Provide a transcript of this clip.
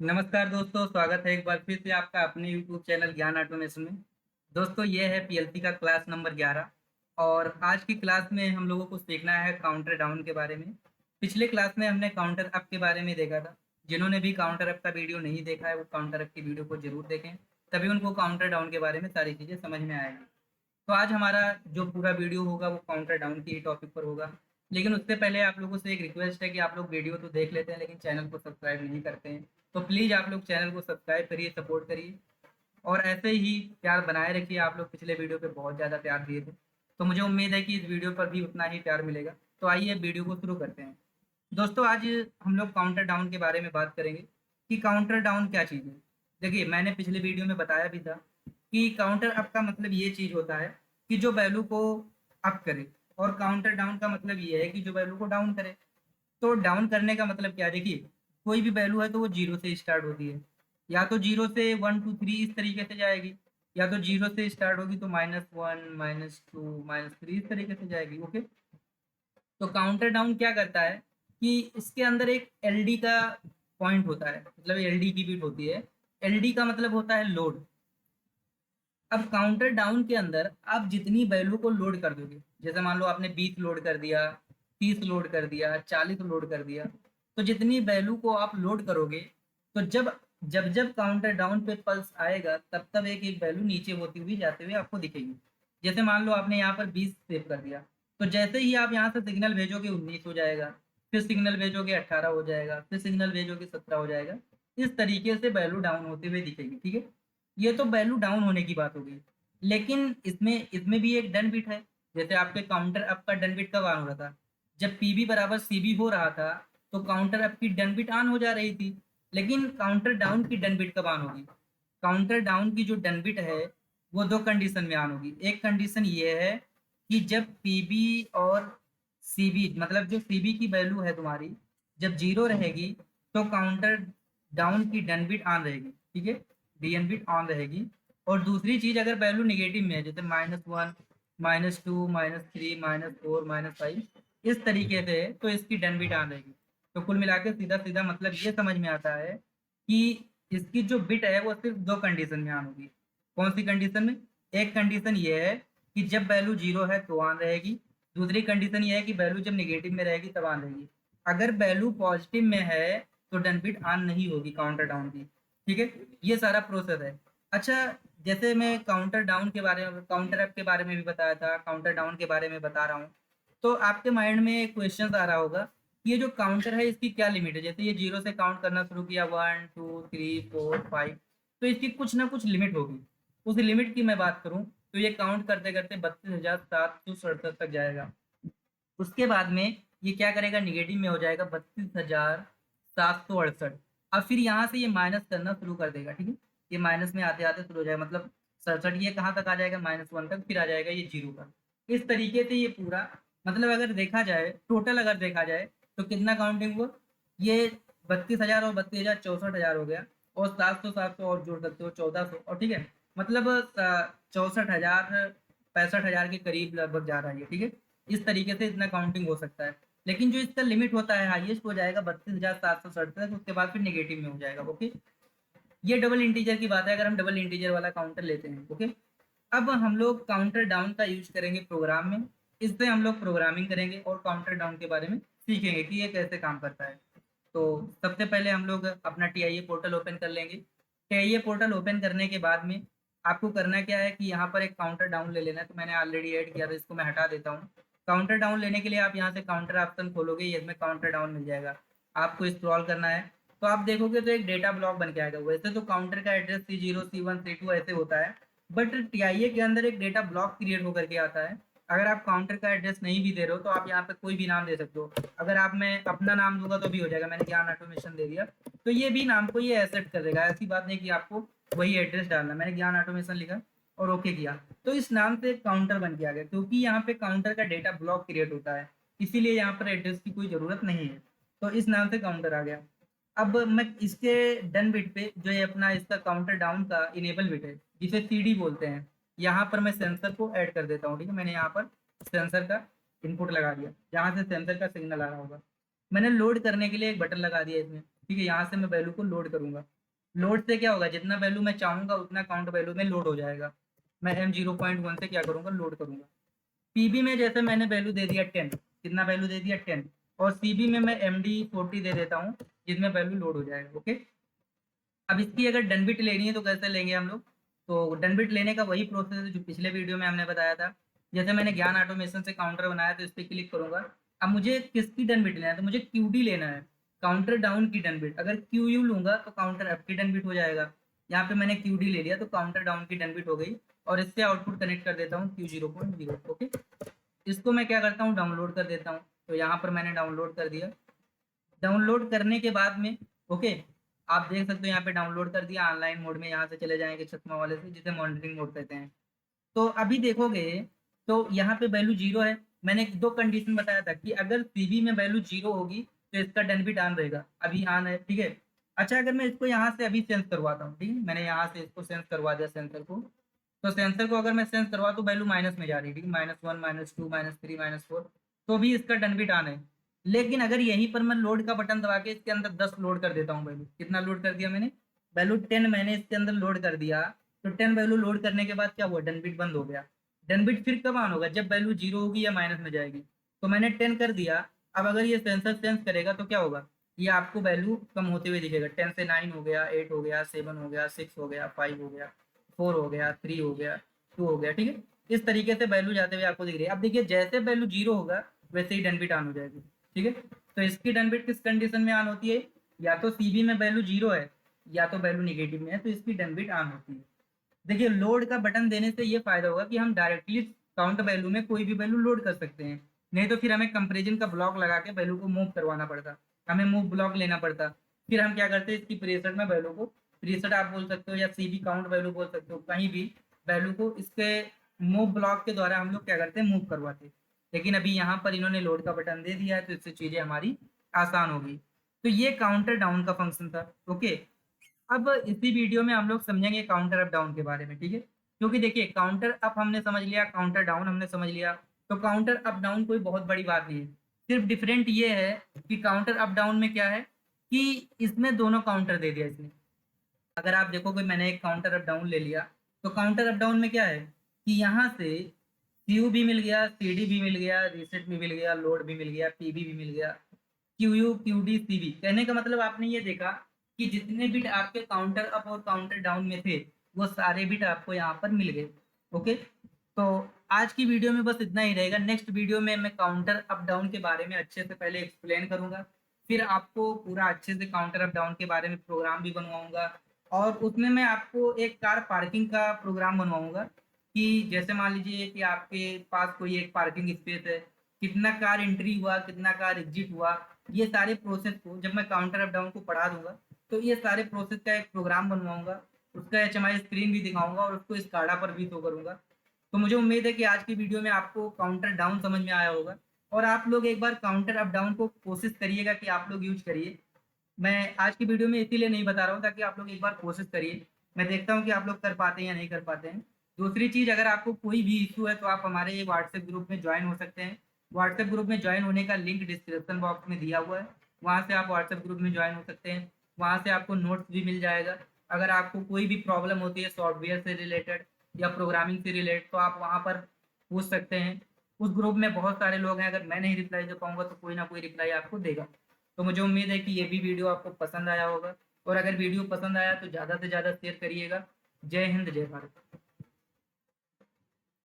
नमस्कार दोस्तों, स्वागत है एक बार फिर से आपका अपने YouTube चैनल ज्ञान ऑटोमेशन में। दोस्तों, ये है पीएलसी का क्लास नंबर 11 और आज की क्लास में हम लोगों को सीखना है काउंटर डाउन के बारे में। पिछले क्लास में हमने काउंटर अप के बारे में देखा था। जिन्होंने भी काउंटर अप का वीडियो नहीं देखा है वो काउंटर अप की वीडियो को जरूर देखें, तभी उनको काउंटर डाउन के बारे में सारी चीज़ें समझ में आएगी। तो आज हमारा जो पूरा वीडियो होगा वो काउंटर डाउन की टॉपिक पर होगा। लेकिन उससे पहले आप लोगों से एक रिक्वेस्ट है कि आप लोग वीडियो तो देख लेते हैं लेकिन चैनल को सब्सक्राइब नहीं करते हैं। तो प्लीज़ आप लोग चैनल को सब्सक्राइब करिए, सपोर्ट करिए और ऐसे ही प्यार बनाए रखिए। आप लोग पिछले वीडियो पे बहुत ज़्यादा प्यार दिए थे, तो मुझे उम्मीद है कि इस वीडियो पर भी उतना ही प्यार मिलेगा। तो आइए वीडियो को शुरू करते हैं। दोस्तों, आज हम लोग काउंटर डाउन के बारे में बात करेंगे कि काउंटर डाउन क्या चीज़ है। देखिए, मैंने पिछले वीडियो में बताया भी था कि काउंटर अप का मतलब ये चीज़ होता है कि जो वैल्यू को अप करे, और काउंटर डाउन का मतलब ये है कि जो वैल्यू को डाउन करे। तो डाउन करने का मतलब क्या है? देखिए, कोई भी वैल्यू है तो वो जीरो से स्टार्ट होती है। या तो जीरो से वन टू थ्री इस तरीके से जाएगी, या तो जीरो से स्टार्ट होगी तो -1 -2 -3 इस तरीके से जाएगी। ओके। तो काउंटर डाउन क्या करता है कि इसके अंदर एक एलडी का पॉइंट होता है, मतलब एलडी की बिट होती है। एलडी का मतलब होता है लोड। अब काउंटर डाउन के अंदर आप जितनी वैल्यू को लोड कर दोगे, जैसे मान लो आपने 20 लोड कर दिया, 30 लोड कर दिया, 40 लोड कर दिया, तो जितनी वैल्यू को आप लोड करोगे, तो जब जब जब काउंटर डाउन पे पल्स आएगा तब तब एक एक वैल्यू नीचे होती हुई जाते हुए आपको दिखेगी। जैसे मान लो आपने यहाँ पर 20 सेव कर दिया, तो जैसे ही आप यहाँ से सिग्नल भेजोगे 19 हो जाएगा, फिर सिग्नल भेजोगे 18 हो जाएगा, फिर सिग्नल भेजोगे 17 हो जाएगा। इस तरीके से वैल्यू डाउन होते हुए दिखेगी। ठीक है, ये तो वैल्यू डाउन होने की बात हो गई। लेकिन इसमें इसमें भी एक डन बिट है। जैसे आपके काउंटर अप का डन बिट कब ऑन हो रहा था? जब पीबी बराबर सीबी हो रहा था, तो काउंटर अप की डन बिट ऑन हो जा रही थी। लेकिन काउंटर डाउन की डन बिट कब ऑन होगी? काउंटर डाउन की जो डन बिट है वो दो कंडीशन में ऑन होगी। एक कंडीशन ये है कि जब पीबी और सीबी, मतलब जो सीबी की वैल्यू है तुम्हारी, जब जीरो रहेगी तो काउंटर डाउन की डन बिट ऑन रहेगी। ठीक है, डीएन बिट ऑन रहेगी। और दूसरी चीज, अगर वैल्यू निगेटिव में है, जैसे -1 -2 -3 -4 -5 इस तरीके से है, तो इसकी डन बिट ऑन रहेगी। तो कुल मिला के सीधा सीधा मतलब ये समझ में आता है कि इसकी जो बिट है वो सिर्फ दो कंडीशन में ऑन होगी। कौन सी कंडीशन में? एक कंडीशन ये है कि जब वैल्यू जीरो है तो ऑन रहेगी। दूसरी कंडीशन ये है कि वैल्यू जब निगेटिव में रहेगी तब ऑन रहेगी। अगर वैल्यू पॉजिटिव में है तो डन बिट ऑन नहीं होगी काउंटर डाउन की। ठीक है, ये सारा प्रोसेस है। अच्छा, जैसे मैं काउंटर डाउन के बारे में, काउंटर अप के बारे में भी बताया था, काउंटर डाउन के बारे में बता रहा हूँ। तो आपके माइंड में क्वेश्चन आ रहा होगा कि ये जो काउंटर है इसकी क्या लिमिट है? जैसे ये जीरो से काउंट करना शुरू किया, 1 2 3 4 5, तो इसकी कुछ ना कुछ लिमिट होगी। उस लिमिट की मैं बात करूँ तो ये काउंट करते करते 32,767 तक जाएगा। उसके बाद में ये क्या करेगा? निगेटिव में हो जाएगा 32,768। अब फिर यहाँ से ये माइनस करना शुरू कर देगा। ठीक है, ये माइनस में आते आते शुरू हो जाएगा, मतलब 67, ये कहाँ तक आ जाएगा? -1 तक, फिर आ जाएगा ये जीरो का। इस तरीके से ये पूरा, मतलब अगर देखा जाए टोटल, अगर देखा जाए तो कितना काउंटिंग हुआ? ये 32,000 और 32,000 64,000 हो गया। और 700 700 और जोड़ सकते हो, 1400। और ठीक है, मतलब 64,000 65,000 के करीब लगभग जा रहा है ये। ठीक है, इस तरीके से इतना काउंटिंग हो सकता है। लेकिन जो इसका लिमिट होता है हाईएस्ट हो जाएगा 32,767 तक, उसके बाद फिर नेगेटिव में हो जाएगा। ओके, ये डबल इंटीजर की बात है, अगर हम डबल इंटीजर वाला काउंटर लेते हैं। ओके, अब हम लोग काउंटर डाउन का यूज करेंगे प्रोग्राम में। इससे हम लोग प्रोग्रामिंग करेंगे और काउंटर डाउन के बारे में सीखेंगे कि ये कैसे काम करता है। तो सबसे पहले हम लोग अपना टीआईए पोर्टल ओपन कर लेंगे। टीआईए पोर्टल ओपन करने के बाद में आपको करना क्या है कि यहाँ पर एक काउंटर डाउन ले लेना है। तो मैंने ऑलरेडी ऐड किया था, इसको मैं हटा देता हूँ। काउंटर डाउन लेने के लिए आप यहाँ से काउंटर ऑप्शन खोलोगे, ये इसमें काउंटर डाउन मिल जाएगा। आपको स्क्रॉल करना है तो आप देखोगे तो एक डेटा ब्लॉक बन के आएगा। वैसे तो काउंटर का एड्रेस C0 C1 C2 ऐसे होता है, बट टीआईए के अंदर एक डेटा ब्लॉक क्रिएट होकर के आता है। अगर आप काउंटर का एड्रेस नहीं भी दे रहे हो तो आप यहाँ पे कोई भी नाम दे सकते हो। अगर आप, मैं अपना नाम दूंगा तो भी हो जाएगा, मैंने ज्ञान ऑटोमेशन दे दिया, तो ये भी नाम को ये एक्सेप्ट कर देगा। ऐसी बात नहीं कि आपको वही एड्रेस डालना। मैंने ज्ञान ऑटोमेशन लिखा और ओके किया, तो इस नाम से काउंटर बन के आ गया, क्योंकि यहाँ पे काउंटर का डेटा ब्लॉक क्रिएट होता है, इसीलिए यहाँ पर एड्रेस की कोई ज़रूरत नहीं है। तो इस नाम से काउंटर आ गया। अब मैं इसके डन बिट पे, जो ये अपना इसका काउंटर डाउन का इनेबल बिट है, जिसे सीडी बोलते हैं, यहाँ पर मैं सेंसर को ऐड कर देता हूँ। ठीक है, मैंने यहाँ पर सेंसर का इनपुट लगा दिया, जहाँ से सेंसर का सिग्नल आ रहा होगा। मैंने लोड करने के लिए एक बटन लगा दिया इसमें, ठीक है। यहाँ से मैं वैल्यू को लोड करूंगा। लोड से क्या होगा, जितना वैल्यू मैं चाहूंगा उतना काउंट वैल्यू में लोड हो जाएगा। मैं M0.1 से क्या करूंगा, लोड करूंगा। पीबी में जैसे मैंने वैल्यू दे दिया 10, कितना वैल्यू दे दिया 10, और सीबी में मैं MD40 दे देता हूँ, जिसमें वैल्यू लोड हो जाएगा। ओके, अब इसकी अगर डनबिट लेनी है तो कैसे लेंगे हम लोग। तो डनबिट लेने का वही प्रोसेस है जो पिछले वीडियो में हमने बताया था। जैसे मैंने ज्ञान ऑटोमेशन से काउंटर बनाया तो इस पर क्लिक करूंगा। अब मुझे किसकी डनबिट लेना है, तो मुझे QD लेना है, काउंटर डाउन की डनबिट। अगर QU लूंगा तो काउंटर अप की डनबिट हो जाएगा। यहाँ पे मैंने QD ले लिया तो काउंटर डाउन की डनबिट हो गई, और इससे आउटपुट कनेक्ट कर देता हूँ Q0.0। ओके, इसको मैं क्या करता हूँ, डाउनलोड कर देता हूँ। तो यहाँ पर मैंने डाउनलोड कर दिया। डाउनलोड करने के बाद में ओके, आप देख सकते हो यहाँ पे डाउनलोड कर दिया ऑनलाइन मोड में। यहाँ से चले जाएंगे छत्मा वाले से, जिसे मॉनिटरिंग मोड कहते हैं। तो अभी देखोगे तो यहाँ पे वैल्यू जीरो है। मैंने दो कंडीशन बताया था कि अगर सीबी में वैल्यू जीरो होगी तो इसका डेनबिट ऑन रहेगा। अभी ऑन है, ठीक है। अच्छा, अगर मैं इसको यहाँ से अभी सेंस करवाता हूँ, ठीक है, मैंने यहाँ से इसको सेंस करवा दिया सेंसर को। तो सेंसर को अगर मैं सेंस करवा तो वैल्यू माइनस में जा रही है, ठीक है, -1 -2 -3 -4, तो भी इसका डेनबिट ऑन है। लेकिन अगर यहीं पर मैं लोड का बटन दबा के इसके अंदर 10 लोड कर देता हूँ, वैल्यू कितना लोड कर दिया मैंने, वैल्यू 10 मैंने इसके अंदर लोड कर दिया। तो 10 वैल्यू लोड करने के बाद क्या हुआ, डेनबिट बंद हो गया। डेनबिट फिर कब ऑन होगा, जब वैल्यू जीरो होगी या माइनस में जाएगी। तो मैंने 10 कर दिया। अब अगर ये सेंसर सेंस करेगा तो क्या होगा, ये आपको वैल्यू कम होते हुए दिखेगा। 10 से 9 हो गया, 8 हो गया, 7 हो गया, 6 हो गया, 5 हो गया, 4 हो गया, 3 हो गया, 2 हो गया, ठीक है। इस तरीके से वैल्यू जाते हुए आपको दिख रही है। अब देखिए जैसे वैल्यू जीरो होगा वैसे ही डेनबिट ऑन हो जाएगी, ठीक है। तो इसकी डेनबिट किस कंडीशन में ऑन होती है, या तो सीबी में वैल्यू जीरो है या तो वैल्यू निगेटिव में है, तो इसकी डेनबिट ऑन होती है। देखिए लोड का बटन देने से ये फायदा होगा कि हम डायरेक्टली काउंट वैल्यू में कोई भी वैल्यू लोड कर सकते हैं। नहीं तो फिर हमें कंपेरिजन का ब्लॉक लगा के वैल्यू को मूव करवाना पड़ता, हमें मूव ब्लॉक लेना पड़ता। फिर हम क्या करते हैं, इसकी प्रीसेट में वैल्यू को, प्रीसेट आप बोल सकते हो या सीबी काउंट वैल्यू बोल सकते हो, कहीं भी वैल्यू को इसके मूव ब्लॉक के द्वारा हम लोग क्या करते हैं, मूव करवाते। लेकिन अभी यहाँ पर इन्होंने लोड का बटन दे दिया है तो इससे चीजें हमारी आसान होगी। तो ये काउंटर डाउन का फंक्शन था। ओके, अब इसी वीडियो में हम लोग समझेंगे काउंटर अप डाउन के बारे में, ठीक है। क्योंकि देखिए काउंटर अप हमने समझ लिया, काउंटर डाउन हमने समझ लिया, तो काउंटर अप डाउन कोई बहुत बड़ी बात नहीं है। सिर्फ डिफरेंट ये है कि काउंटर अप डाउन में क्या है कि इसमें दोनों काउंटर दे दिया इसने। अगर आप देखोगे मैंने एक काउंटर अप डाउन ले लिया, तो काउंटर अप डाउन में क्या है कि यहाँ से क्यू भी मिल गया, सीडी भी मिल गया, रीसेट भी मिल गया, लोड भी मिल गया, पीबी भी मिल गया, QU QD CB। कहने का मतलब आपने ये देखा कि जितने बिट आपके काउंटर अप और काउंटर डाउन में थे वो सारे बिट आपको यहाँ पर मिल गए। ओके, तो आज की वीडियो में बस इतना ही रहेगा। नेक्स्ट वीडियो में मैं काउंटर अप डाउन के बारे में अच्छे से पहले एक्सप्लेन करूंगा, फिर आपको पूरा अच्छे से काउंटर अप डाउन के बारे में प्रोग्राम भी बनवाऊंगा, और उसमें मैं आपको एक कार पार्किंग का प्रोग्राम बनवाऊंगा कि जैसे मान लीजिए कि आपके पास कोई एक पार्किंग स्पेस है, कितना कार एंट्री हुआ, कितना कार एग्जिट हुआ, ये सारे प्रोसेस को जब मैं काउंटर अप डाउन को पढ़ा दूंगा तो ये सारे प्रोसेस का एक प्रोग्राम बनवाऊंगा, उसका HMI स्क्रीन भी दिखाऊंगा और उसको स्काडा पर भी शो करूंगा। तो मुझे उम्मीद है कि आज की वीडियो में आपको काउंटर डाउन समझ में आया होगा, और आप लोग एक बार काउंटर अप डाउन को कोशिश करिएगा कि आप लोग यूज करिए। मैं आज की वीडियो में इसीलिए नहीं बता रहा हूँ ताकि आप लोग एक बार कोशिश करिए, मैं देखता हूँ कि आप लोग कर पाते हैं या नहीं कर पाते हैं। दूसरी चीज़, अगर आपको कोई भी इशू है तो आप हमारे व्हाट्सएप ग्रुप में ज्वाइन हो सकते हैं। व्हाट्सएप ग्रुप में ज्वाइन होने का लिंक डिस्क्रिप्शन बॉक्स में दिया हुआ है, वहाँ से आप व्हाट्सएप ग्रुप में ज्वाइन हो सकते हैं। वहाँ से आपको नोट्स भी मिल जाएगा। अगर आपको कोई भी प्रॉब्लम होती है सॉफ्टवेयर से रिलेटेड या प्रोग्रामिंग से रिलेटेड तो आप वहाँ पर पूछ सकते हैं। उस ग्रुप में बहुत सारे लोग हैं, अगर मैं नहीं रिप्लाई दे पाऊंगा तो कोई ना कोई रिप्लाई आपको देगा। तो मुझे उम्मीद है कि ये भी वीडियो आपको पसंद आया होगा, और अगर वीडियो पसंद आया तो ज़्यादा से ज़्यादा शेयर करिएगा। जय हिंद, जय भारत।